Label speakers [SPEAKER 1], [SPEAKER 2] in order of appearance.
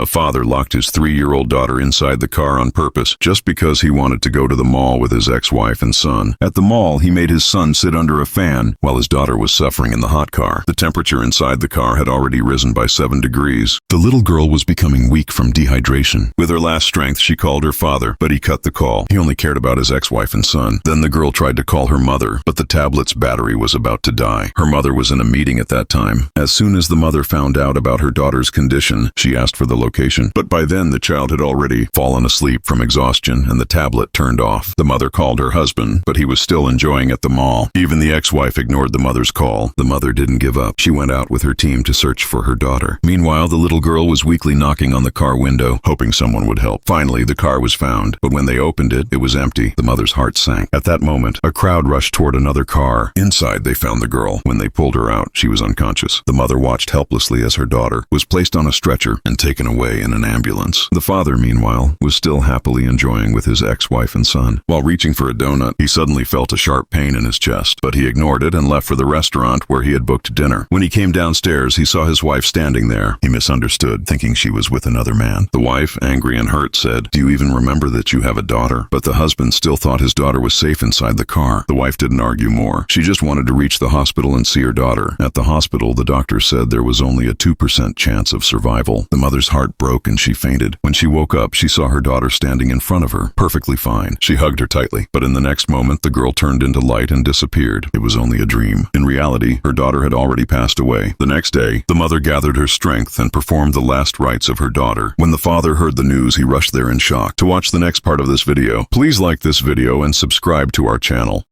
[SPEAKER 1] A father locked his 3-year-old daughter inside the car on purpose just because he wanted to go to the mall with his ex-wife and son. At the mall, he made his son sit under a fan while his daughter was suffering in the hot car. The temperature inside the car had already risen by 7 degrees. The little girl was becoming weak from dehydration. With her last strength, she called her father, but he cut the call. He only cared about his ex-wife and son. Then the girl tried to call her mother, but the tablet's battery was about to die. Her mother was in a meeting at that time. As soon as the mother found out about her daughter's condition, she asked for the location. But by then, the child had already fallen asleep from exhaustion and the tablet turned off. The mother called her husband, but he was still enjoying at the mall. Even the ex-wife ignored the mother's call. The mother didn't give up. She went out with her team to search for her daughter. Meanwhile, the little girl was weakly knocking on the car window, hoping someone would help. Finally, the car was found, but when they opened it, it was empty. The mother's heart sank. At that moment, a crowd rushed toward another car. Inside, they found the girl. When they pulled her out, she was unconscious. The mother watched helplessly as her daughter was placed on a stretcher and taken away in an ambulance. The father, meanwhile, was still happily enjoying with his ex-wife and son. While reaching for a donut, he suddenly felt a sharp pain in his chest, but he ignored it and left for the restaurant where he had booked dinner. When he came downstairs, he saw his wife standing there. He misunderstood, thinking she was with another man. The wife, angry and hurt, said, "Do you even remember that you have a daughter?" But the husband still thought his daughter was safe inside the car. The wife didn't argue more. She just wanted to reach the hospital and see her daughter. At the hospital, the doctor said there was only a 2% chance of survival. The mother's heart broke and she fainted. When she woke up, she saw her daughter standing in front of her, perfectly fine. She hugged her tightly, but in the next moment, the girl turned into light and disappeared. It was only a dream. In reality, her daughter had already passed away. The next day, the mother gathered her strength and performed the last rites of her daughter. When the father heard the news, he rushed there in shock. To watch the next part of this video, please like this video and subscribe to our channel.